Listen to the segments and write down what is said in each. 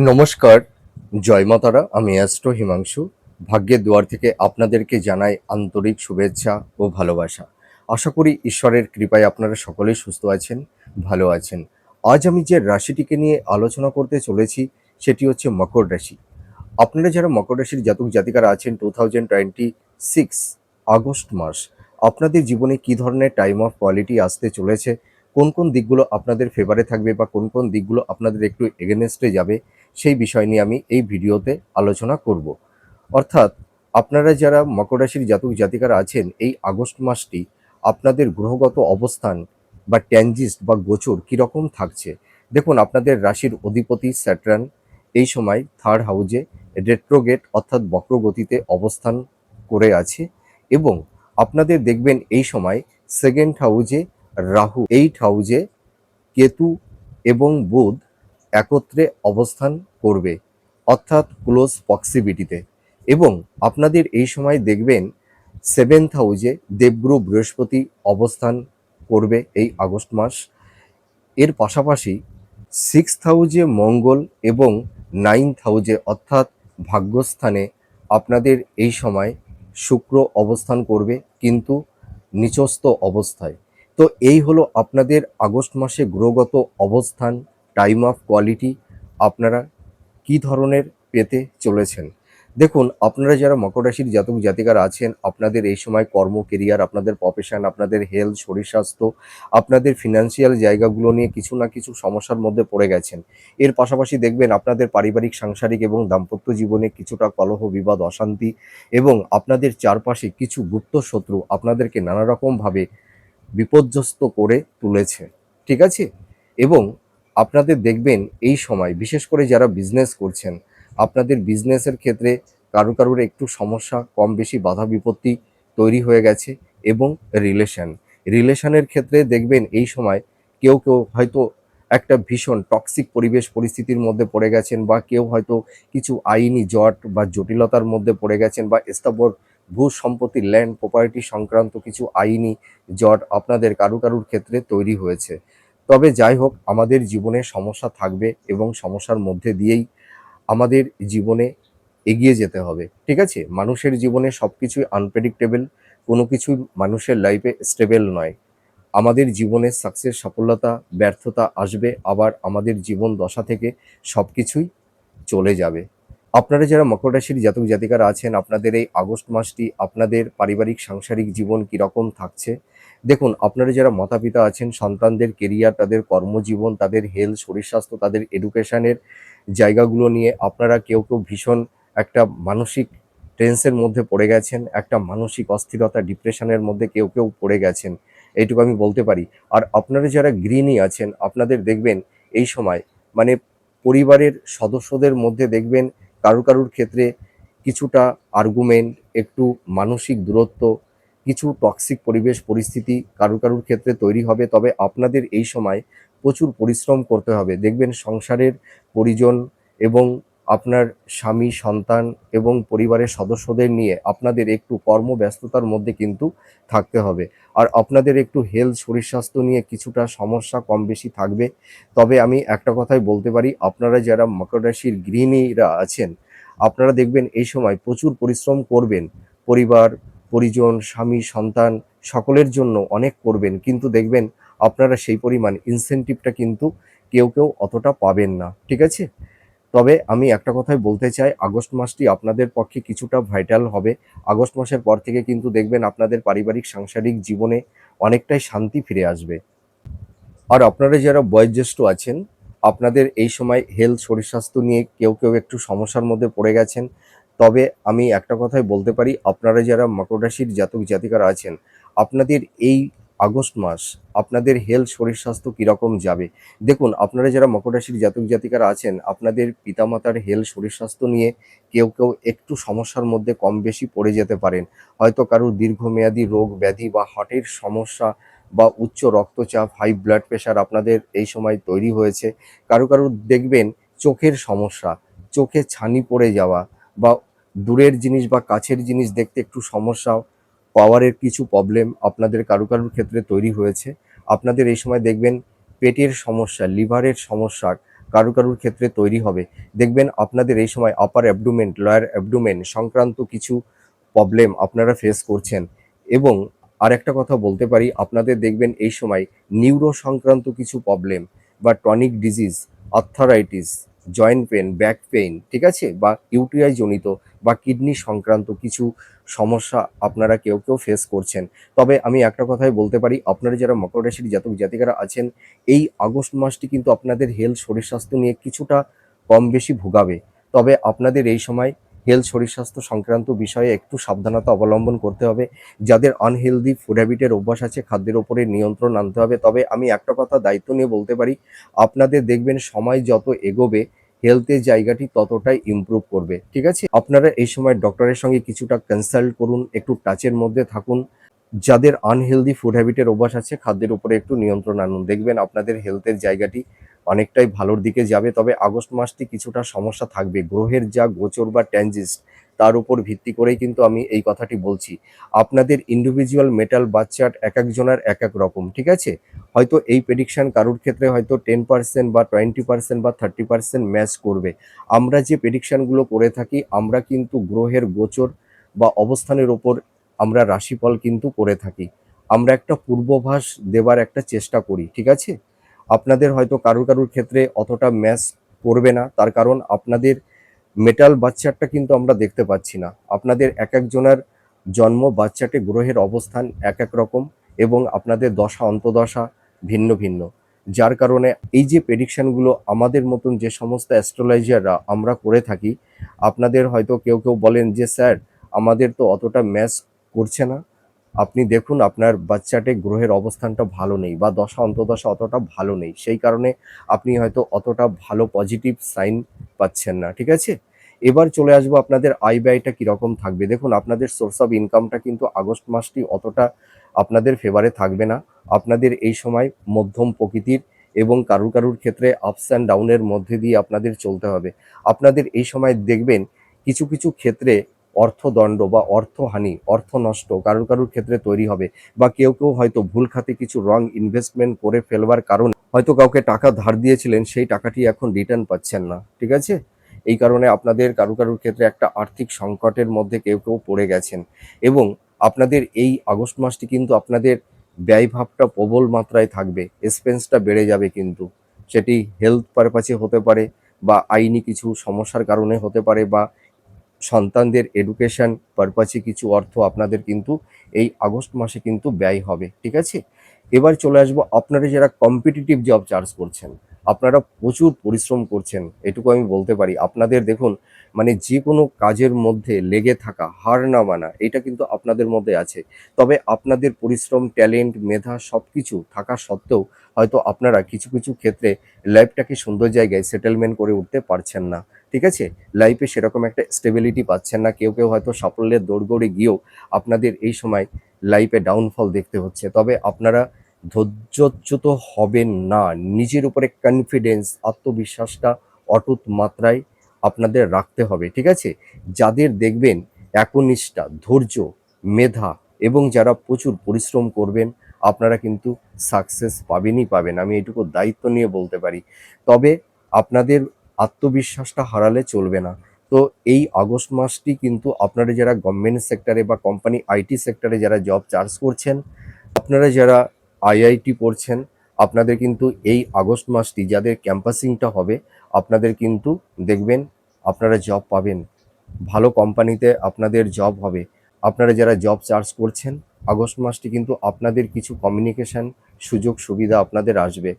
নমস্কার, জয় মা তারা। আমি অ্যাস্ট্রো হিমাংশু। ভাগ্যের দুয়ার থেকে আপনাদেরকে জানাই আন্তরিক শুভেচ্ছা ও ভালোবাসা। আশা করি ঈশ্বরের কৃপায় আপনারা সকলেই সুস্থ আছেন, ভালো আছেন। আজ আমি যে রাশিটিকে নিয়ে আলোচনা করতে চলেছি সেটি হচ্ছে মকর রাশি। আপনারা যারা মকর রাশির জাতক জাতিকারা আছেন 2026 আগস্ট মাস আপনাদের জীবনে কি ধরনের টাইম অফ কোয়ালিটি আসতে চলেছে, কোন কোন দিকগুলো আপনাদের ফেভারে থাকবে বা কোন কোন দিকগুলো আপনাদের একটু এগেনস্টে যাবে, সেই বিষয় নিয়ে আমি এই ভিডিওতে আলোচনা করব। অর্থাৎ আপনারা যারা মকর রাশির জাতক জাতিকারা আছেন এই আগস্ট মাসটি আপনাদের গ্রহগত অবস্থান বা ট্যানজিস্ট বা গোচর কীরকম থাকছে। দেখুন, আপনাদের রাশির অধিপতি স্যাটার্ন এই সময় থার্ড হাউজে রেট্রোগেট অর্থাৎ বক্রগতিতে অবস্থান করে আছে এবং আপনাদের দেখবেন এই সময় সেকেন্ড হাউজে রাহু, এইট হাউজে কেতু এবং বুধ একত্রে অবস্থান করবে অর্থাৎ ক্লোজ প্রক্সিমিটিতে। এবং আপনাদের এই সময় দেখবেন সেভেন্থ হাউজে দেবগুরু বৃহস্পতি অবস্থান করবে এই আগস্ট মাস। এর পাশাপাশি সিক্সথ হাউজে মঙ্গল এবং নাইন্থ হাউজে অর্থাৎ ভাগ্যস্থানে আপনাদের এই সময় শুক্র অবস্থান করবে, কিন্তু নিচস্থ অবস্থায়। তো এই হলো আপনাদের আগস্ট মাসে গ্রহগত অবস্থান, টাইম অফ কোয়ালিটি আপনারা কি ধরনের পেতে চলেছেন। দেখুন, আপনারা যারা মকর রাশির জাতক জাতিকারা আছেন আপনাদের এই সময় কর্ম, কেরিয়ার, আপনাদের প্রফেশন, আপনাদের হেলথ, শরীর স্বাস্থ্য, আপনাদের ফিনান্সিয়াল জায়গাগুলো নিয়ে কিছু না কিছু সমস্যার মধ্যে পড়ে গেছেন। এর পাশাপাশি দেখবেন আপনাদের পারিবারিক, সাংসারিক এবং দাম্পত্য জীবনে কিছুটা কলহ, বিবাদ, অশান্তি এবং আপনাদের চারপাশে কিছু গুপ্ত শত্রু আপনাদেরকে নানা রকমভাবে বিপর্যস্ত করে তুলেছে। ঠিক আছে? এবং আপনাদের দেখবেন এই সময় বিশেষ করে যারা বিজনেস করছেন আপনাদের বিজনেসের ক্ষেত্রে কারুর একটু সমস্যা, কম বেশি বাধা বিপত্তি তৈরি হয়ে গেছে। এবং রিলেশনের ক্ষেত্রে দেখবেন এই সময় কেউ হয়তো একটা ভীষণ টক্সিক পরিবেশ পরিস্থিতির মধ্যে পড়ে গেছেন, বা কেউ হয়তো কিছু আইনি জট বা জটিলতার মধ্যে পড়ে গেছেন, বা স্থাবর ভূ সম্পত্তি, ল্যান্ড প্রপার্টি সংক্রান্ত কিছু আইনি জট আপনাদের কারুর ক্ষেত্রে তৈরি হয়েছে। তবে যাই হোক, আমাদের জীবনে সমস্যা থাকবে এবং সমস্যার মধ্যে দিয়েই আমাদের জীবনে এগিয়ে যেতে হবে। ঠিক আছে? মানুষের জীবনে সব কিছুই আনপ্রেডিক্টেবল, কোনো কিছুই মানুষের লাইফে স্টেবল নয়। আমাদের জীবনে সাকসেস, সফলতা, ব্যর্থতা আসবে, আবার আমাদের জীবন দশা থেকে সব কিছুই চলে যাবে। আপনারা যারা মকর রাশির জাতক জাতিকারা আছেন আপনাদের এই আগস্ট মাসটি আপনাদের পারিবারিক সাংসারিক জীবন কীরকম থাকছে। দেখুন, আপনারা যারা মাতা পিতা আছেন সন্তানদের কেরিয়ার, তাদের কর্মজীবন, তাদের হেলথ, শরীর স্বাস্থ্য, তাদের এডুকেশনের জায়গাগুলো নিয়ে আপনারা কেউ ভীষণ একটা মানসিক টেন্সের মধ্যে পড়ে গেছেন, একটা মানসিক অস্থিরতা, ডিপ্রেশনের মধ্যে কেউ পড়ে গেছেন, এইটুকু আমি বলতে পারি। আর আপনারা যারা গৃহিণী আছেন আপনাদের দেখবেন এই সময় মানে পরিবারের সদস্যদের মধ্যে দেখবেন কারুর ক্ষেত্রে কিছুটা আর্গুমেন্ট, একটু মানসিক দূরত্ব, কিছু টক্সিক পরিবেশ পরিস্থিতি কারুর ক্ষেত্রে তৈরি হবে। তবে আপনাদের এই সময় প্রচুর পরিশ্রম করতে হবে। দেখবেন সংসারের পরিজন এবং আপনার স্বামী, সন্তান এবং পরিবারের সদস্যদের নিয়ে আপনাদের একটু কর্মব্যস্ততার মধ্যে কিন্তু থাকতে হবে। আর আপনাদের একটু হেলথ, শরীর স্বাস্থ্য নিয়ে কিছুটা সমস্যা কম বেশি থাকবে। তবে আমি একটা কথাই বলতে পারি, আপনারা যারা মকর রাশির গৃহিণীরা আছেন আপনারা দেখবেন এই সময় প্রচুর পরিশ্রম করবেন। পরিবার, পরিজন, স্বামী, সন্তান সকলের জন্য অনেক করবেন, কিন্তু দেখবেন আপনারা সেই পরিমাণ ইনসেনটিভটা কিন্তু কেউ অতটা পাবেন না। ঠিক আছে? তবে আমি একটা কথাই বলতে চাই, আগস্ট মাসটি আপনাদের পক্ষে কিছুটা ভাইটাল হবে। আগস্ট মাসের পর থেকে কিন্তু দেখবেন আপনাদের পারিবারিক সাংসারিক জীবনে অনেকটাই শান্তি ফিরে আসবে। আর আপনারা যারা বয়োজ্যেষ্ঠ আছেন আপনাদের এই সময় হেলথ, শরীর স্বাস্থ্য নিয়ে কেউ একটু সমস্যার মধ্যে পড়ে গেছেন। তবে আমি একটা কথাই বলতে পারি, আপনারা যারা মকর রাশির জাতক জাতিকারা আছেন আপনাদের এই আগস্ট মাস আপনাদের হেলথ, শরীর স্বাস্থ্য কীরকম যাবে। দেখুন, আপনারা যারা মকর রাশির জাতক জাতিকারা আছেন আপনাদের পিতামাতার হেলথ, শরীর স্বাস্থ্য নিয়ে কেউ একটু সমস্যার মধ্যে কম বেশি পড়ে যেতে পারেন। হয়তো কারোর দীর্ঘমেয়াদী রোগ ব্যাধি বা হার্টের সমস্যা বা উচ্চ রক্তচাপ, হাই ব্লাড প্রেশার আপনাদের এই সময় তৈরি হয়েছে। কারুর দেখবেন চোখের সমস্যা, চোখে ছানি পড়ে যাওয়া, বা দূরের জিনিস বা কাছের জিনিস দেখতে একটু সমস্যা, পাওয়ারের কিছু প্রবলেম আপনাদের কারুর ক্ষেত্রে তৈরি হয়েছে। আপনাদের এই সময় দেখবেন পেটের সমস্যা, লিভারের সমস্যা, কারুর কারুর ক্ষেত্রে তৈরি হবে। দেখবেন আপনাদের এই সময় আপার অ্যাবডোমেন, লোয়ার অ্যাবডোমেন সংক্রান্ত কিছু প্রবলেম আপনারা ফেস করছেন। এবং আরেকটা কথা বলতে পারি, আপনাদের দেখবেন এই সময় নিউরো সংক্রান্ত কিছু প্রবলেম বা tonic disease, arthritis, joint pain, back pain, ঠিক আছে, বা ইউটিআই জনিত বা কিডনি সংক্রান্ত কিছু সমস্যা আপনারা কেউ কেউ ফেস করছেন। তবে আমি একটা কথাই বলতে পারি, আপনারা যারা মকর রাশির জাতক জাতিকারা আছেন, এই আগস্ট মাসটি কিন্তু আপনাদের হেলথ শরীর স্বাস্থ্য নিয়ে কিছুটা কম বেশি ভোগাবে। তবে আপনাদের এই সময় হেলথ শরীর স্বাস্থ্য সংক্রান্ত বিষয়ে একটু সাবধানতা অবলম্বন করতে হবে। যাদের আনহেলদি ফুড হ্যাবিটের অভ্যাস আছে, খাদ্যের ওপরে নিয়ন্ত্রণ আনতে হবে। তবে আমি একটা কথা দায়িত্ব নিয়ে বলতে পারি, আপনাদের দেখবেন সময় যত এগোবে হেলথের জায়গাটি ততটাই ইমপ্রুভ করবে, ঠিক আছে। আপনারা এই সময় ডক্টরের সঙ্গে কিছুটা কনসাল্ট করুন, একটু টাচের মধ্যে থাকুন। যাদের আনহেলদি ফুড হ্যাবিটের অভ্যাস আছে, খাদ্যের উপরে একটু নিয়ন্ত্রণ আনুন, দেখবেন আপনাদের হেলথের জায়গাটি অনেকটাই ভালোর দিকে যাবে। তবে আগস্ট মাসটি কিছুটা সমস্যা থাকবে, গ্রহের যা গোচর বা ট্রানজিট তার উপর ভিত্তি করেই কিন্তু আমি এই কথাটি বলছি। আপনাদের ইন্ডিভিজুয়াল মেটাল বার্থ চার্ট এক একজনের এক এক রকম, ঠিক আছে। হয়তো এই প্রেডিকশন কারোর ক্ষেত্রে হয়তো 10% বা 20% বা 30% ম্যাচ করবে। আমরা যে প্রেডিকশনগুলো করে থাকি, আমরা কিন্তু গ্রহের গোচর বা অবস্থানের ওপর আমরা রাশিফল কিন্তু করে থাকি। আমরা একটা পূর্বাভাস দেবার একটা চেষ্টা করি, ঠিক আছে। আপনাদের হয়তো কারুর কারুর ক্ষেত্রে অতটা ম্যাচ করবে না, তার কারণ আপনাদের মেটাল বাচ্চাটা কিন্তু আমরা দেখতে পাচ্ছি না। আপনাদের এক একজনের জন্ম বাচ্চাটে গ্রহের অবস্থান এক এক রকম এবং আপনাদের দশা অন্তদশা ভিন্ন ভিন্ন। যার কারণে এই যে প্রেডিকশনগুলো আমাদের মতন যে সমস্ত অ্যাস্ট্রোলজাররা আমরা করে থাকি, আপনাদের হয়তো কেউ কেউ বলেন যে স্যার আমাদের তো অতটা ম্যাচ করছে না, আপনি দেখুন আপনার বাচ্চাটে গ্রহের অবস্থানটা ভালো নেই বা দশা অন্তদশা অতটা ভালো নেই, সেই কারণে আপনি হয়তো অতটা ভালো পজিটিভ সাইন পাচ্ছেন না, ঠিক আছে। এবার চলে আসবো আপনাদের আয় ব্যয়টা কীরকম থাকবে। দেখুন আপনাদের সোর্স অফ ইনকামটা কিন্তু আগস্ট মাসটি অতটা আপনাদের ফেভারে থাকবে না। আপনাদের এই সময় মধ্যম প্রকৃতির এবং কারুর কারুর ক্ষেত্রে আপস অ্যান্ড ডাউনের মধ্যে দিয়ে আপনাদের চলতে হবে। আপনাদের এই সময় দেখবেন কিছু কিছু ক্ষেত্রে অর্থদণ্ড বা অর্থহানি, অর্থ নষ্ট কারুর কারুর ক্ষেত্রে তৈরি হবে। বা কেউ কেউ হয়তো ভুল খাতে কিছু রং ইনভেস্টমেন্ট করে ফেলবার কারণে হয়তো কাউকে টাকা ধার দিয়েছিলেন, সেই টাকাটি এখন রিটার্ন পাচ্ছেন না, ঠিক আছে। এই কারণে আপনাদের কারুর কারুর ক্ষেত্রে একটা আর্থিক সংকটের মধ্যে কেউ কেউ পড়ে গেছেন। এবং আপনাদের এই আগস্ট মাসটি কিন্তু আপনাদের ব্যয়ভাবটা প্রবল মাত্রায় থাকবে, এক্সপেন্সটা বেড়ে যাবে কিন্তু। সেটি হেলথ পারপাসে হতে পারে বা আইনি কিছু সমস্যার কারণে হতে পারে বা সন্তানদের এডুকেশন পারপাসে কিছু অর্থ আপনাদের কিন্তু এই আগস্ট মাসে কিন্তু ব্যয় হবে, ঠিক আছে। এবার চলে আসবো আপনারা যারা কম্পিটিটিভ জব চার্জ করছেন, আপনারা প্রচুর পরিশ্রম করছেন, এটুকু আমি বলতে পারি। আপনাদের দেখুন মানে যে কোনো কাজের মধ্যে লেগে থাকা, হার না মানা, এটা কিন্তু আপনাদের মধ্যে আছে। তবে আপনাদের পরিশ্রম, ট্যালেন্ট, মেধা সব কিছু থাকা সত্ত্বেও হয়তো আপনারা কিছু কিছু ক্ষেত্রে লাইফটাকে সুন্দর জায়গায় সেটেলমেন্ট করে উঠতে পারছেন না, ঠিক আছে। লাইফে সেরকম একটা স্টেবিলিটি পাচ্ছেন না। কেউ কেউ হয়তো সাফল্যের দৌড়গড়ে গিয়েও আপনাদের এই সময় লাইফে ডাউনফল দেখতে হচ্ছে। তবে আপনারা ধৈর্যচ্যুত হবেন না, নিজের উপরে কনফিডেন্স, আত্মবিশ্বাসটা অটুট মাত্রায় আপনাদের রাখতে হবে, ঠিক আছে। যাদের দেখবেন একনিষ্ঠা, ধৈর্য, মেধা এবং যারা প্রচুর পরিশ্রম করবেন, আপনারা কিন্তু সাকসেস পাবেনই পাবেন, আমি এটুকু দায়িত্ব নিয়ে বলতে পারি। তবে আপনাদের আত্মবিশ্বাসটা হারালে চলবে না। তো এই আগস্ট মাসটি কিন্তু আপনারা যারা গভর্নমেন্ট সেক্টরে বা কোম্পানি আইটি সেক্টরে যারা জব চার্জ করছেন, আপনারা যারা আইআইটি পড়ছেন, আপনাদের কিন্তু এই আগস্ট মাসটি যাদের ক্যাম্পাসিংটা হবে, আপনাদের কিন্তু দেখবেন আপনারা জব পাবেন, ভালো কোম্পানিতে আপনাদের জব হবে। আপনারা যারা জব চার্জ করছেন, আগস্ট মাসটি কিন্তু আপনাদের কিছু কমিউনিকেশন সুযোগ সুবিধা আপনাদের আসবে।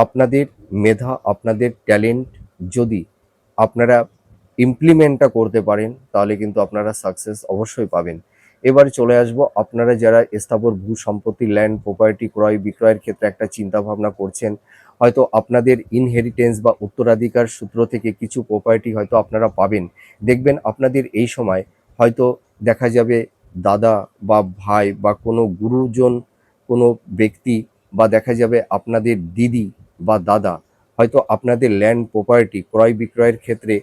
আপনাদের মেধা, আপনাদের ট্যালেন্ট যদি আপনারা ইমপ্লিমেন্টটা করতে পারেন, তাহলে কিন্তু আপনারা সাকসেস অবশ্যই পাবেন। এবার চলে আসবো আপনারা যারা স্থাবর ভূ সম্পত্তি, ল্যান্ড প্রপার্টি ক্রয় বিক্রয়ের ক্ষেত্রে একটা চিন্তা ভাবনা করছেন, হয়তো আপনাদের ইনহেরিটেন্স বা উত্তরাধিকার সূত্র থেকে কিছু প্রপার্টি হয়তো আপনারা পাবেন। দেখবেন আপনাদের এই সময় হয়তো দেখা যাবে দাদা বা ভাই বা কোনো গুরুজন, কোনো ব্যক্তি, বা দেখা যাবে আপনাদের দিদি বা দাদা হয়তো আপনাদের ল্যান্ড প্রপার্টি ক্রয় বিক্রয়ের ক্ষেত্রে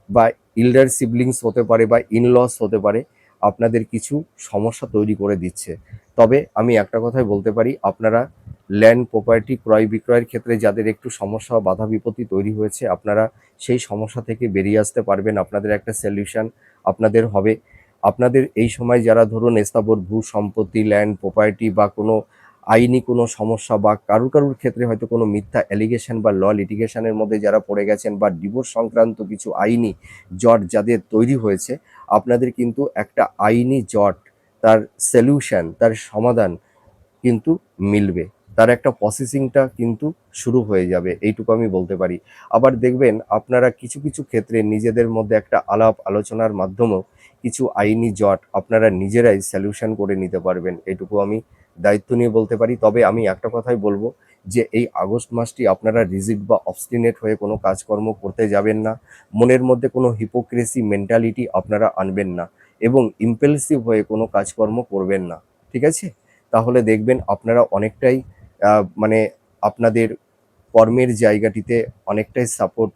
বা ইল্ডার সিবলিংস হতে পারে বা ইনলস হতে পারে, আপনাদের কিছু সমস্যা তৈরি করে দিচ্ছে। তবে আমি একটা কথাই বলতে পারি, আপনারা ল্যান্ড প্রপার্টি ক্রয় বিক্রয়ের ক্ষেত্রে যাদের একটু সমস্যা বা বাধা বিপত্তি তৈরি হয়েছে, আপনারা সেই সমস্যা থেকে বেরিয়ে আসতে পারবেন। আপনাদের একটা সলিউশন আপনাদের হবে। আপনাদের এই সময় যারা ধরুন স্থাবর ভূ সম্পত্তি, ল্যান্ড প্রপার্টি বা কোনো আইনি কোনো সমস্যা বা কারুর ক্ষেত্রে হয়তো কোনো মিথ্যা অ্যালিগেশন বা লিটিগেশনের মধ্যে যারা পড়ে গেছেন বা ডিভোর্স সংক্রান্ত কিছু আইনি জট যাদের তৈরি হয়েছে, আপনাদের কিন্তু একটা আইনি জট, তার সলিউশন, তার সমাধান কিন্তু মিলবে। তার একটা প্রসেসিংটা কিন্তু শুরু হয়ে যাবে, এইটুকু আমি বলতে পারি। আবার দেখবেন আপনারা কিছু কিছু ক্ষেত্রে নিজেদের মধ্যে একটা আলাপ আলোচনার মাধ্যমেও কিছু আইনি জট আপনারা নিজেরাই সলিউশন করে নিতে পারবেন, এইটুকু আমি দায়িত্ব নিয়ে বলতে পারি। তবে আমি একটা কথাই বলবো যে এই আগস্ট মাসটি আপনারা রিজিড বা অবস্টিনেট হয়ে কোনো কাজকর্ম করতে যাবেন না। মনের মধ্যে কোনো হিপোক্রেসি মেন্টালিটি আপনারা আনবেন না এবং ইম্পালসিভ হয়ে কোনো কাজকর্ম করবেন না, ঠিক আছে? তাহলে দেখবেন আপনারা অনেকটাই মানে আপনাদের কর্মের জায়গাটিতে অনেকটাই সাপোর্ট,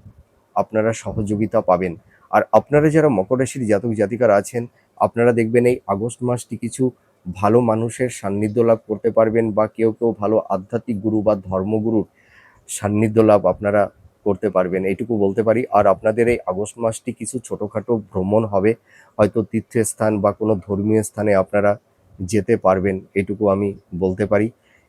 আপনারা সহযোগিতা পাবেন। আর আপনারা যারা মকর রাশির জাতক জাতিকারা আছেন, আপনারা দেখবেন এই আগস্ট মাসটি কিছু ভালো মানুষের সান্নিধ্য লাভ করতে পারবেন বা কেউ কেউ ভালো আধ্যাত্মিক গুরু বা ধর্মগুরুর সান্নিধ্য লাভ আপনারা করতে পারবেন, এইটুকু বলতে পারি। আর আপনাদের এই আগস্ট মাসটি কিছু ছোটোখাটো ভ্রমণ হবে, হয়তো তীর্থস্থান বা কোনো ধর্মীয় স্থানে আপনারা যেতে পারবেন, এটুকু আমি বলতে পারি।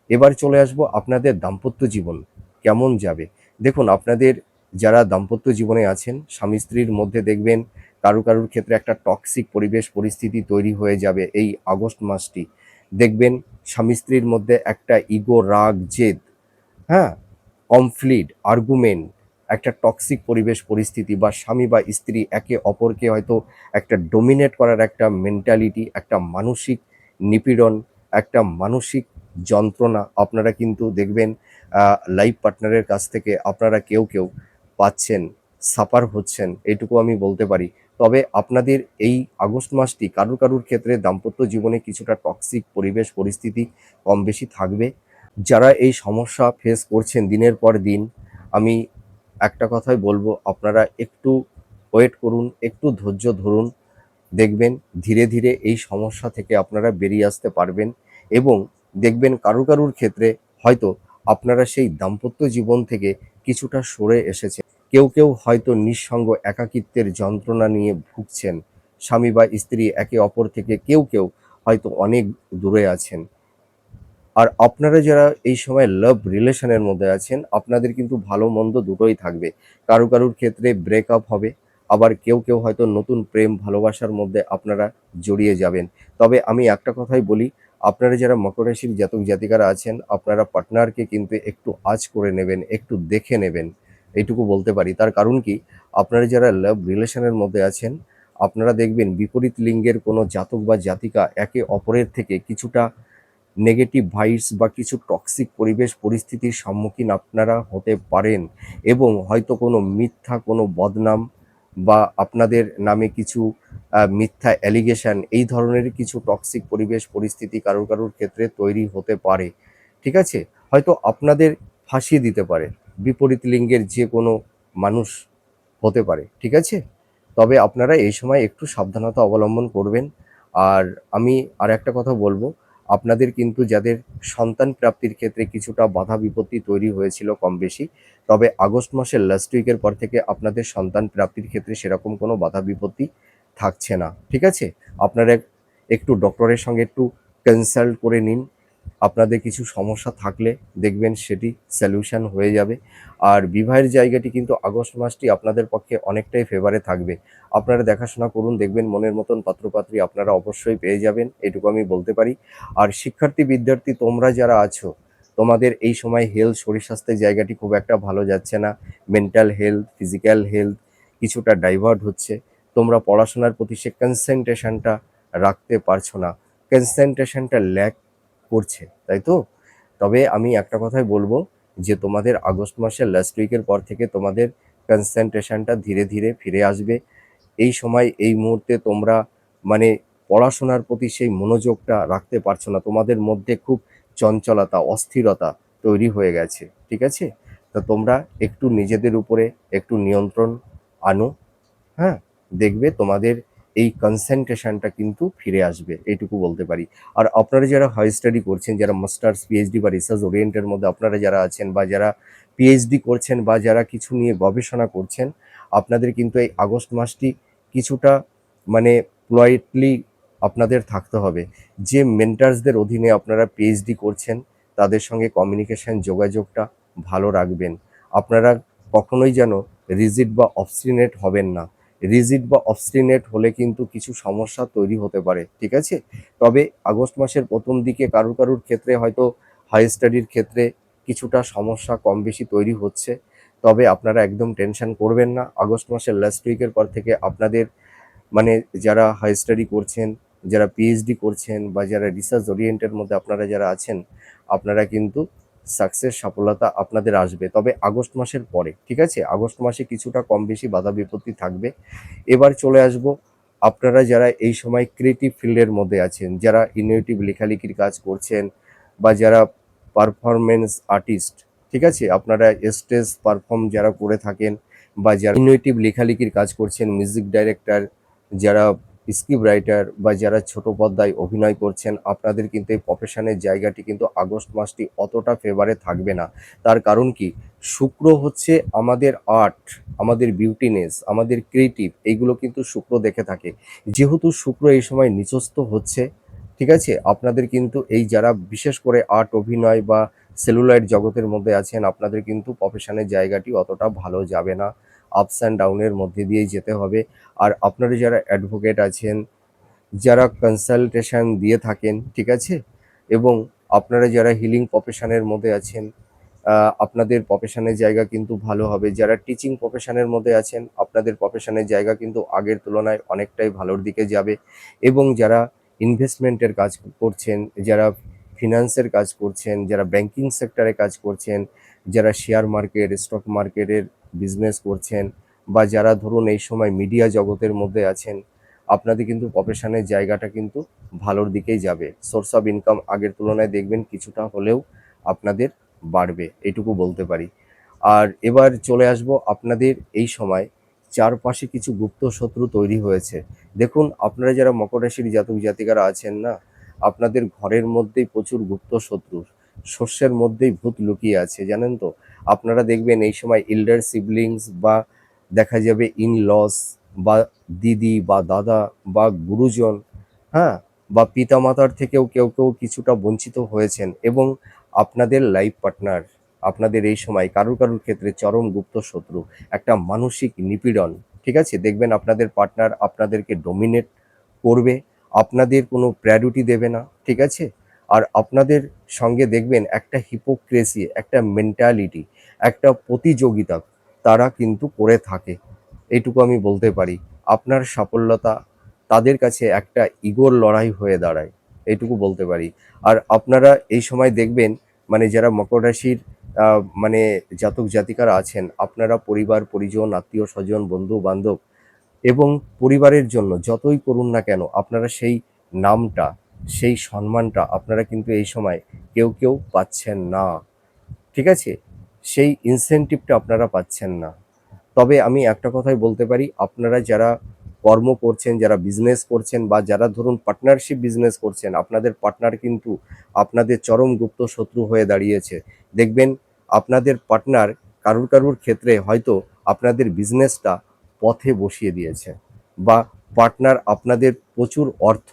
এবার চলে আসবো আপনাদের দাম্পত্য জীবন কেমন যাবে। দেখুন, আপনাদের যারা দাম্পত্য জীবনে আছেন, স্বামী স্ত্রীর মধ্যে দেখবেন কারুর ক্ষেত্রে একটা টক্সিক পরিবেশ পরিস্থিতি তৈরি হয়ে যাবে এই আগস্ট মাসটি। দেখবেন স্বামী স্ত্রীর মধ্যে একটা ইগো, রাগ, জেদ, হ্যাঁ, কমফ্লিক্ট, আর্গুমেন্ট, একটা টক্সিক পরিবেশ পরিস্থিতি বা স্বামী বা স্ত্রী একে অপরকে হয়তো একটা ডোমিনেট করার একটা মেন্টালিটি, একটা মানসিক নিপীড়ন, একটা মানসিক যন্ত্রণা আপনারা কিন্তু দেখবেন লাইফ পার্টনারের কাছ থেকে আপনারা কেউ কেউ পাচ্ছেন, সাফার হচ্ছেন, এইটুকু আমি বলতে পারি। তবে আপনাদের এই আগস্ট মাসটি কারুর ক্ষেত্রে দাম্পত্য জীবনে কিছুটা টক্সিক পরিবেশ পরিস্থিতি কম বেশি থাকবে। যারা এই সমস্যা ফেস করছেন দিনের পর দিন, আমি একটা কথাই বলবো, আপনারা একটু ওয়েট করুন, একটু ধৈর্য ধরুন। দেখবেন ধীরে ধীরে এই সমস্যা থেকে আপনারা বেরিয়ে আসতে পারবেন এবং দেখবেন কারুর ক্ষেত্রে হয়তো আপনারা সেই দাম্পত্য জীবন থেকে কিছুটা সরে এসেছেন। কেউ হয়তো নিঃসঙ্গ একাকিত্বের যন্ত্রণা নিয়ে ভুগছেন। স্বামী বা স্ত্রী একে অপর থেকে কেউ হয়তো অনেক দূরে আছেন। আর আপনারা যারা এই সময় লাভ রিলেশনের মধ্যে আছেন, আপনাদের কিন্তু ভালো মন্দ দুটোই থাকবে। কারুর ক্ষেত্রে ব্রেকআপ হবে, আবার কেউ হয়তো নতুন প্রেম ভালোবাসার মধ্যে আপনারা জড়িয়ে যাবেন। তবে আমি একটা কথাই বলি, আপনারা যারা মকর রাশির জাতক জাতিকারা আছেন, আপনারা পার্টনারকে কিন্তু একটু আঁচ করে নেবেন, একটু দেখে নেবেন, এইটুকু বলতে পারি। তার কারণ কি, আপনারা যারা লাভ রিলেশনের মধ্যে আছেন, আপনারা দেখবেন বিপরীত লিঙ্গের কোনো জাতক বা জাতিকা একে অপরের থেকে কিছুটা নেগেটিভ ভাইবস বা কিছু টক্সিক পরিবেশ পরিস্থিতির সম্মুখীন আপনারা হতে পারেন এবং হয়তো কোনো মিথ্যা কোনো বদনাম বা আপনাদের নামে কিছু মিথ্যা অ্যালিগেশন, এই ধরনের কিছু টক্সিক পরিবেশ পরিস্থিতি কারুর ক্ষেত্রে তৈরি হতে পারে, ঠিক আছে? হয়তো আপনাদের ফাঁসিয়ে দিতে পারে বিপরীত লিঙ্গের যে কোনো মানুষ, হতে পারে, ঠিক আছে? তবে আপনারা এই সময় একটু সাবধানতা অবলম্বন করবেন। আর আমি আর একটা কথা বলবো, আপনাদের কিন্তু যাদের সন্তান প্রাপ্তির ক্ষেত্রে কিছুটা বাধা বিপত্তি তৈরি হয়েছিল কম বেশি, তবে আগস্ট মাসের লাস্ট উইকের পর থেকে আপনাদের সন্তান প্রাপ্তির ক্ষেত্রে সেরকম কোনো বাধা বিপত্তি থাকছে না, ঠিক আছে? আপনারা একটু ডক্টরের সঙ্গে একটু কনসাল্ট করে নিন। আপনাদের কিছু সমস্যা থাকলে দেখবেন সেটি সলিউশন হয়ে যাবে। আর বিবাহের জায়গাটি কিন্তু আগস্ট মাসটি আপনাদের পক্ষে অনেকটাই ফেভারে থাকবে। আপনারা দেখাশোনা করুন, দেখবেন মনের মতন পাত্রপাত্রী আপনারা অবশ্যই পেয়ে যাবেন, এটুকু আমি বলতে পারি। আর শিক্ষার্থী বিদ্যার্থী তোমরা যারা আছো, তোমাদের এই সময় হেলথ শরীর স্বাস্থ্যের জায়গাটি খুব একটা ভালো যাচ্ছে না। মেন্টাল হেলথ, ফিজিক্যাল হেলথ কিছুটা ডাইভার্ট হচ্ছে। তোমরা পড়াশোনার প্রতি সে কনসেন্ট্রেশনটা রাখতে পারছো না, কনসেন্ট্রেশনটা ল্যাক করছে, তাই তো? তবে আমি একটা কথাই বলবো যে তোমাদের আগস্ট মাসের লাস্ট উইকের পর থেকে তোমাদের কনসেন্ট্রেশনটা ধীরে ধীরে ফিরে আসবে। এই সময় এই মুহূর্তে তোমরা মানে পড়াশোনার প্রতি সেই মনোযোগটা রাখতে পারছো না, তোমাদের মধ্যে খুব চঞ্চলতা, অস্থিরতা তৈরি হয়ে গেছে, ঠিক আছে? তা তোমরা একটু নিজেদের উপরে একটু নিয়ন্ত্রণ আনো, হ্যাঁ? দেখবে তোমাদের এই কনসেন্ট্রেশনটা কিন্তু ফিরে আসবে, এইটুকু বলতে পারি। আর আপনারা যারা হাই স্টাডি করছেন, যারা মাস্টার্স পিএইচডি বা রিসার্চ ওরিয়েন্টের মধ্যে আপনারা যারা আছেন, বা যারা পিএইচডি করছেন, বা যারা কিছু নিয়ে গবেষণা করছেন, আপনাদের কিন্তু এই আগস্ট মাসটি কিছুটা মানে পোলাইটলি আপনাদের থাকতে হবে। যে মেন্টার্সদের অধীনে আপনারা পিএইচডি করছেন, তাদের সঙ্গে কমিউনিকেশন যোগাযোগটা ভালো রাখবেন। আপনারা কখনোই যেন রিজিড বা অবস্টিনেট হবেন না। রিজিড বা অবস্টিনেট হলে কিন্তু কিছু সমস্যা তৈরি হতে পারে, ঠিক আছে? তবে আগস্ট মাসের প্রথম দিকে কারুর কারুর ক্ষেত্রে হয়তো হাই স্টাডির ক্ষেত্রে কিছুটা সমস্যা কম বেশি তৈরি হচ্ছে। তবে আপনারা একদম টেনশন করবেন না। আগস্ট মাসের লাস্ট উইকের পর থেকে আপনাদের মানে যারা হাই স্টাডি করছেন, যারা পিএইচডি করছেন, বা যারা রিসার্চ ওরিয়েন্টের মধ্যে আপনারা যারা আছেন, আপনারা কিন্তু সাকসেস সফলতা আপনাদের আসবে। তবে আগস্ট মাসের পরে, ঠিক আছে? আগস্ট মাসে কিছুটা কম বেশি বাধা বিপত্তি থাকবে। এবার চলে আসব, আপনারা যারা এই সময় ক্রিয়েটিভ ফিল্ডের মধ্যে আছেন, যারা ইনোভেটিভ লেখালেখির কাজ করছেন, বা যারা পারফরমেন্স আর্টিস্ট, ঠিক আছে? আপনারা স্টেজ পারফর্ম যারা করে থাকেন, বা যারা ইনোভেটিভ লেখালেখির কাজ করছেন, মিউজিক ডাইরেক্টর, যারা স্ক্রিপ্ট রাইটার, বা যারা ছোট পর্দায় অভিনয় করছেন, আপনাদের কিন্তু এই প্রফেশনের জায়গাটি কিন্তু আগস্ট মাসটি অতটা ফেভারে থাকবে না। তার কারণ কি, শুক্র হচ্ছে আমাদের আর্ট, আমাদের বিউটিনেস, আমাদের ক্রিয়েটিভ, এইগুলো কিন্তু শুক্র দেখে থাকে। যেহেতু শুক্র এই সময় নিচস্থ হচ্ছে, ঠিক আছে, আপনাদের কিন্তু এই যারা বিশেষ করে আর্ট, অভিনয় বা সেলুলয়েড জগতের মধ্যে আছেন, আপনাদের কিন্তু প্রফেশনের জায়গাটি অতটা ভালো যাবে না। আপস অ্যান্ড ডাউনের মধ্যে দিয়েই যেতে হবে। আর আপনারা যারা অ্যাডভোকেট আছেন, যারা কনসালটেশন দিয়ে থাকেন, ঠিক আছে, এবং আপনারা যারা হিলিং প্রফেশনের মধ্যে আছেন, আপনাদের প্রফেশনের জায়গা কিন্তু ভালো হবে। যারা টিচিং প্রফেশনের মধ্যে আছেন, আপনাদের প্রফেশনের জায়গা কিন্তু আগের তুলনায় অনেকটাই ভালোর দিকে যাবে। এবং যারা ইনভেস্টমেন্টের কাজ করছেন, যারা ফিনান্সের কাজ করছেন, যারা ব্যাংকিং সেক্টরে কাজ করছেন, যারা শেয়ার মার্কেট, স্টক মার্কেটের বিজনেস করছেন, বা যারা ধরুন এই সময় মিডিয়া জগতের মধ্যে আছেন, আপনাদের কিন্তু প্রফেশনের জায়গাটা কিন্তু ভালোর দিকেই যাবে। সোর্স অফ ইনকাম আগের তুলনায় দেখবেন কিছুটা হলেও আপনাদের বাড়বে, এটুকু বলতে পারি। আর এবার চলে আসব, আপনাদের এই সময় চারপাশে কিছু গুপ্ত শত্রু তৈরি হয়েছে। দেখুন, আপনারা যারা মকর রাশির জাতক জাতিকারা আছেন না, আপনাদের ঘরের মধ্যেই প্রচুর গুপ্ত শত্রু, শস্যের মধ্যেই ভূত লুকিয়ে আছে, জানেন তো? আপনারা দেখবেন এই সময় ইল্ডার সিবলিংস, বা দেখা যাবে ইন লস, বা দিদি বা দাদা বা গুরুজন, হ্যাঁ, বা পিতামাতার থেকেও কেউ কেউ কিছুটা বঞ্চিত হয়েছেন। এবং আপনাদের লাইফ পার্টনার আপনাদের এই সময় কারুর কারুর ক্ষেত্রে চরম গুপ্ত শত্রু, একটা মানসিক নিপীড়ন, ঠিক আছে? দেখবেন আপনাদের পার্টনার আপনাদেরকে ডমিনেট করবে, আপনাদের কোনো প্রায়োরিটি দেবে না, ঠিক আছে? আর আপনাদের সঙ্গে দেখবেন একটা হিপোক্রেসি, একটা মেন্টালিটি, একটা প্রতিযোগিতা তারা কিন্তু করে থাকে, এইটুকু আমি বলতে পারি। আপনার সাফল্যতা তাদের কাছে একটা ইগোর লড়াই হয়ে দাঁড়ায়, এইটুকু বলতে পারি। আর আপনারা এই সময় দেখবেন, মানে যারা মকর রাশির মানে জাতক জাতিকারা আছেন, আপনারা পরিবার পরিজন, আত্মীয় স্বজন, বন্ধু বান্ধব এবং পরিবারের জন্য যতই করুন না কেন, আপনারা সেই নামটা, সেই সম্মানটা আপনারা কিন্তু এই সময় কেউ কেউ পাচ্ছেন না, ঠিক আছে? সেই ইনসেনটিভটা আপনারা পাচ্ছেন না। তবে আমি একটা কথাই বলতে পারি, আপনারা যারা কর্ম করছেন, যারা বিজনেস করছেন, বা যারা ধরুন পার্টনারশিপ বিজনেস করছেন, আপনাদের পার্টনার কিন্তু আপনাদের চরম গুপ্ত শত্রু হয়ে দাঁড়িয়েছে। দেখবেন আপনাদের পার্টনার কারুর কারুর ক্ষেত্রে হয়তো আপনাদের বিজনেসটা পথে বসিয়ে দিয়েছে, বা পার্টনার আপনাদের প্রচুর অর্থ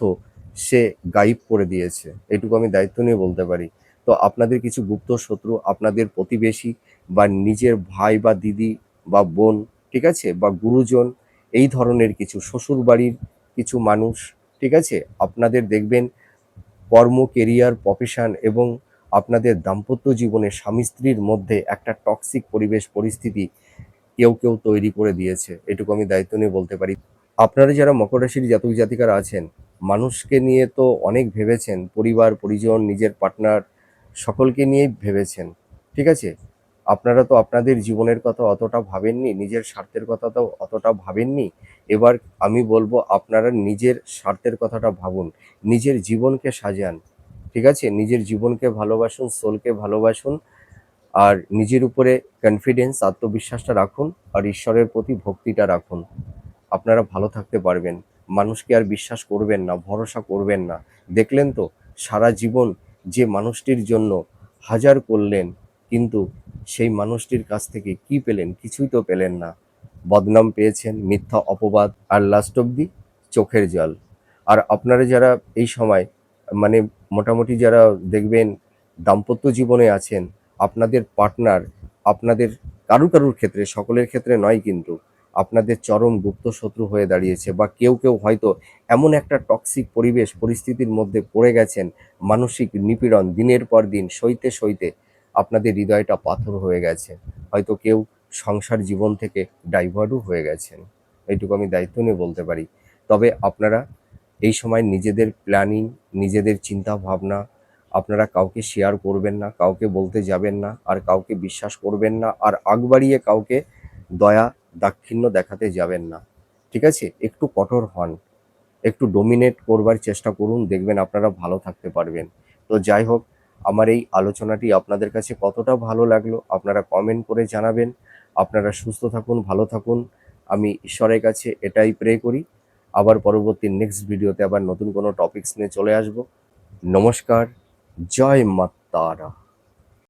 সে গায়েব করে দিয়েছে, এটুকু আমি দায়িত্ব নিয়ে বলতে পারি। তো আপনাদের কিছু গুপ্ত শত্রু, আপনাদের প্রতিবেশী, বা নিজের ভাই বা দিদি বা বোন, ঠিক আছে, বা গুরুজন, এই ধরনের কিছু শ্বশুর বাড়ির কিছু মানুষ, ঠিক আছে, আপনাদের দেখবেন কর্ম, কেরিয়ার, প্রফেশন এবং আপনাদের দাম্পত্য জীবনে স্বামী স্ত্রীর মধ্যে একটা টক্সিক পরিবেশ পরিস্থিতি কেউ কেউ তৈরি করে দিয়েছে, এটুকু আমি দায়িত্ব নিয়ে বলতে পারি। আপনারা যারা মকর রাশির জাতক জাতিকারা আছেন, মানুষকে নিয়ে তো অনেক ভেবেছেন, পরিবার পরিজন, নিজের পার্টনার, সকলকে নিয়েই ভেবেছেন, ঠিক আছে? আপনারা তো আপনাদের জীবনের কথা অতটা ভাবেননি, নিজের স্বার্থের কথা তো অতটা ভাবেননি। এবার আমি বলবো, আপনারা নিজের স্বার্থের কথাটা ভাবুন, নিজের জীবনকে সাজান, ঠিক আছে? নিজের জীবনকে ভালোবাসুন, সোলকে ভালোবাসুন, আর নিজের উপরে কনফিডেন্স, আত্মবিশ্বাসটা রাখুন, আর ঈশ্বরের প্রতি ভক্তিটা রাখুন। আপনারা ভালো থাকতে পারবেন। মানুষকে আর বিশ্বাস করবেন না, ভরসা করবেন না। দেখলেন তো সারা জীবন যে মানুষটির জন্য হাজার করলেন, কিন্তু সেই মানুষটির কাছ থেকে কি পেলেন? কিছুই তো পেলেন না। বদনাম পেয়েছেন, মিথ্যা অপবাদ, আর লাস্ট অব্দি চোখের জল। আর আপনারা যারা এই সময় মানে মোটামুটি যারা দেখবেন দাম্পত্য জীবনে আছেন, আপনাদের পার্টনার আপনাদের কারুর ক্ষেত্রে, সকলের ক্ষেত্রে নয় কিন্তু, আপনাদের চরম গুপ্ত শত্রু হয়ে দাঁড়িয়েছে, বা কেউ হয়তো এমন একটা টক্সিক পরিস্থিতির মধ্যে পড়ে গেছেন, মানসিক নিপীড়ন দিনের পর দিন সইতে আপনাদের হৃদয়টা পাথর হয়ে গেছে। হয়তো কেউ সংসার জীবন থেকে ডাইভার্টও হয়ে গেছেন, এইটুকু আমি দায়িত্ব নিয়ে বলতে পারি। তবে আপনারা এই সময় নিজেদের প্ল্যানিং, নিজেদের চিন্তা ভাবনা আপনারা কাউকে শেয়ার করবেন না, কাউকে বলতে যাবেন না, আর কাউকে বিশ্বাস করবেন না, আর আগ বাড়িয়ে কাউকে দয়া দাক্ষিণ্য দেখাতে যাবেন না। ঠিক আছে? একটু কঠোর হন, একটু ডোমিনেট করবার চেষ্টা করুন, দেখবেন আপনারা ভালো থাকতে পারবেন। তো যাই হোক, আমার এই আলোচনাটি আপনাদের কাছে কতটা ভালো লাগলো আপনারা কমেন্ট করে জানাবেন। আপনারা সুস্থ থাকুন, ভালো থাকুন। আমি ঈশ্বরের কাছে এটাই প্রে করি। আবার পরবর্তী নেক্সট ভিডিওতে আবার নতুন কোনো টপিকস নিয়ে চলে আসব। নমস্কার। জয় মা তারা।